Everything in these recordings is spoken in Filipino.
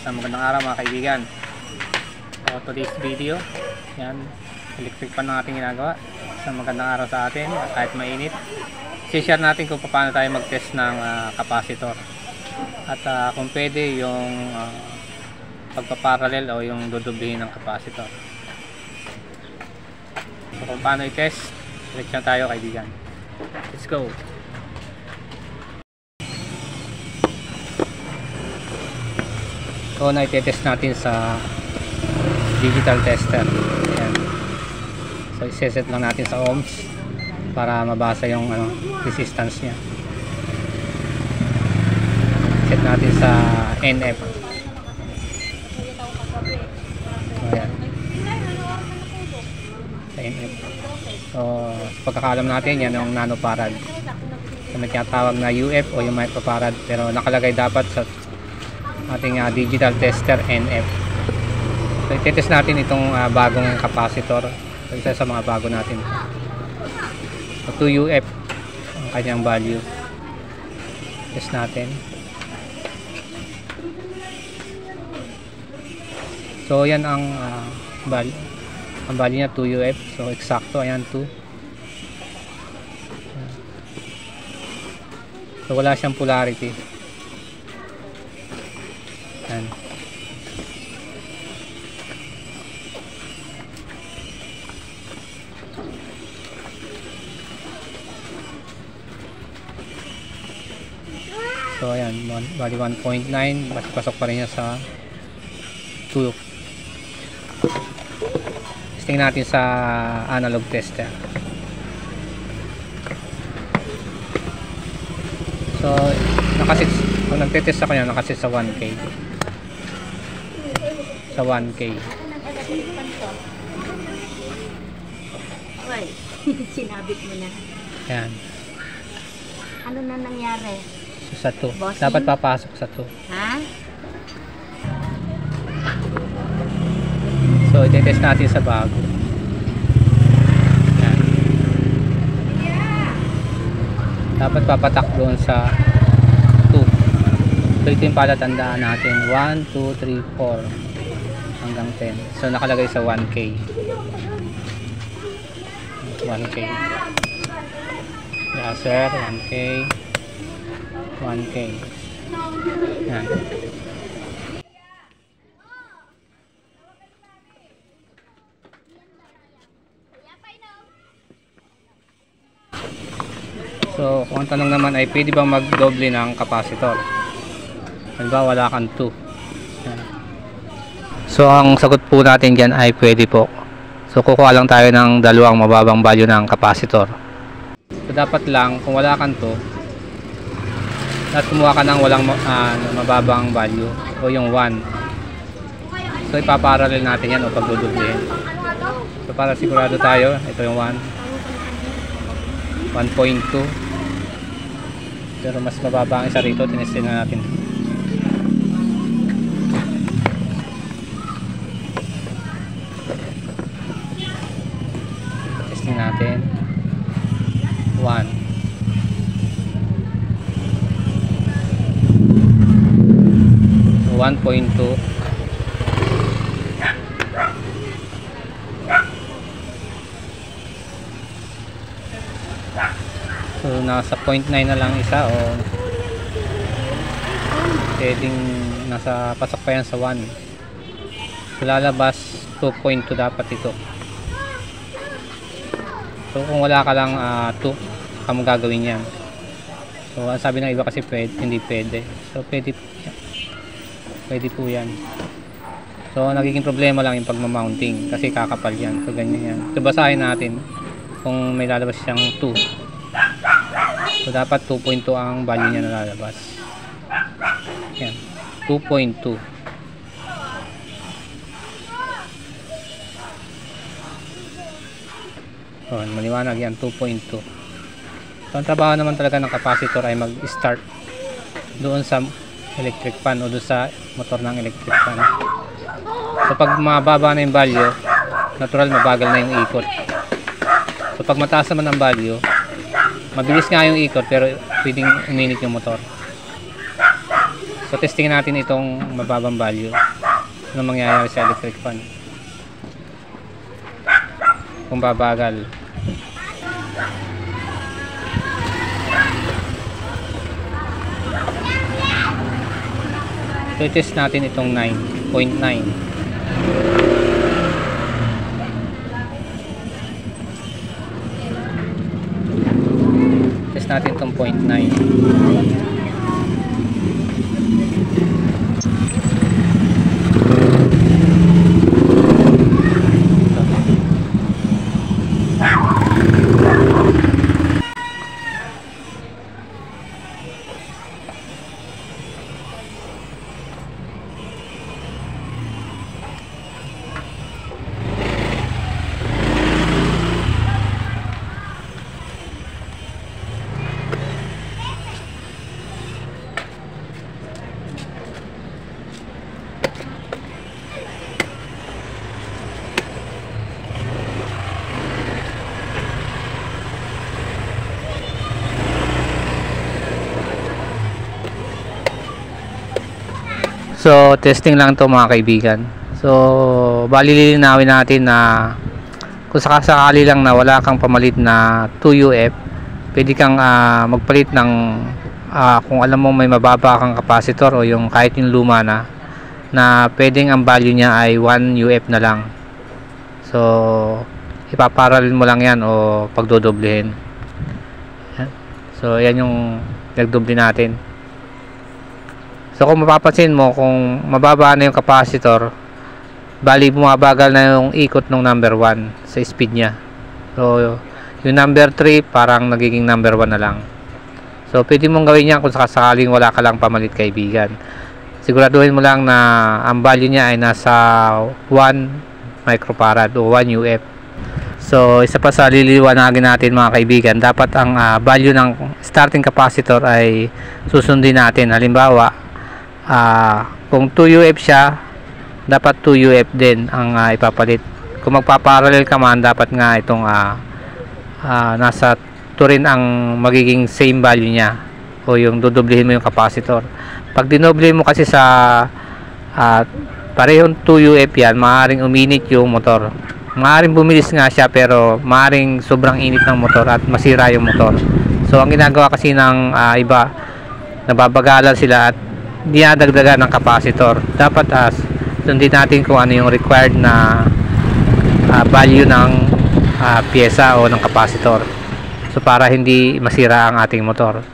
Magandang araw mga kaibigan. So today's video, yan, electric pan ng ating ginagawa. Magandang araw sa atin kahit mainit. I-share natin kung paano tayo mag-test ng capacitor. At kung pwede yung pagpaparallel o yung dudublihin ng capacitor. So kung paano i-test, ulit na tayo kaibigan. Let's go! So na-test natin sa digital tester. Ayan. So iseset lang natin sa ohms para mabasa yung resistance nya. Set natin sa NF. Ayan. Sa NF. So pagkakalam natin yan yung nanofarad. So may tinatawag na UF o yung microfarad, pero nakalagay dapat sa ating digital tester NF. So i-test natin itong bagong capacitor. So, isa sa mga bago natin. So 2 UF ang kanyang value. Test natin. So yan ang value. Ang value niya 2 UF. So eksakto, ayan 2. So wala siyang polarity. Yan. So ayan, bali 1.9, pasok pa rin niya sa 2. Testing natin sa analog tester. So nakasit, kung nagtetest ako yan, nakasit sa 1K. Sa 1K. Uy, sinabit mo na. Ayan. Ano na nangyari? So, sa 2. Bossing? Dapat papasok sa 2. Ha? So, i-test natin sa bago. Ayan. Dapat papatak doon sa 2. So, ito yung palatandaan natin. 1, 2, 3, 4. Hanggang 10. So nakalagay sa 1K. 1K. Yeah, sir, 1K. 1K. Yan. So, kung ang tanong naman ay pwede bang magdoble ng capacitor? Halimbawa wala kang 2. Yan. So ang sagot po natin dyan ay pwede po. So kukuha lang tayo ng dalawang mababang value ng capacitor. So dapat lang kung wala kang 2 at kumuha ka ng walang mababang value o yung 1. So ipaparallel natin yan o pagdudublihin. So para sigurado tayo, ito yung 1. 1.2. Pero mas mababa ang isa rito, tinestin na natin. Natin 1. So 1.2. So nasa 0.9 na lang isa o pwedeng nasa pasok pa yan sa 1. So lalabas 2.2 dapat ito. So kung wala ka lang 2, saka mo gagawin yan. So ang sabi ng iba kasi pwede, hindi pwede. So pwede po yan. So nagiging problema lang yung pagmamounting kasi kakapal yan. So ganyan yan. So basahin natin kung may lalabas siyang 2. So dapat 2.2 ang value niya na lalabas. Yan. 2.2. So, maliwanag yan, 2.2. So, ang trabaho naman talaga ng capacitor ay mag-start doon sa electric fan o doon sa motor ng electric fan. So, pag mababa na yung value, natural mabagal na yung ikot. So, pag mataas naman ang value, mabilis nga yung ikot pero pwedeng uminit yung motor. So testingin natin itong mababang value. Ano mangyayari sa electric fan kung babagal. So test natin itong 9.9. Test natin itong 0.9. So testing lang to mga kaibigan. So bali lilinawin natin na kung sakasakali lang na wala kang pamalit na 2UF, pwede kang magpalit ng kung alam mo may mababa kang capacitor o yung kahit yung luma na pwedeng ang value niya ay 1UF na lang. So ipaparallel mo lang yan o pagdodoblehin. So yan yung nagdoble natin. So kung mapapansin mo, kung mababa na yung capacitor, bali bumabagal na yung ikot ng number 1 sa speed niya. So yung number 3 parang nagiging number 1 na lang. So pwede mong gawin yan kung sakaling wala ka lang pamalit kaibigan. Siguraduhin mo lang na ang value niya ay nasa 1 microfarad o 1 UF. So isa pa sa liliwanagin natin mga kaibigan, dapat ang value ng starting capacitor ay susundin natin. Halimbawa, kung 2UF siya, dapat 2UF din ang ipapalit. Kung magpaparallel ka man, dapat nga itong nasa 2 rin ang magiging same value niya o yung dodoblehin mo yung capacitor. Pag dinoble mo kasi sa parehong 2UF yan, maaaring uminit yung motor. Maaaring bumilis nga siya pero maaaring sobrang init ng motor at masira yung motor. So ang ginagawa kasi ng iba, nababagalan sila at dinadagdagan ng capacitor. Dapat sundin natin kung ano yung required na value ng pyesa o ng capacitor. So para hindi masira ang ating motor.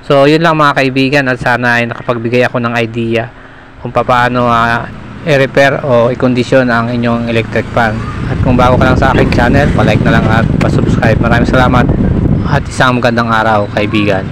So yun lang mga kaibigan, at sana ay nakapagbigay ako ng idea kung paano i-repair o i-condition ang inyong electric fan. At kung bago ka lang sa aking channel, pa-like na lang at pa-subscribe. Maraming salamat at isang magandang araw kaibigan.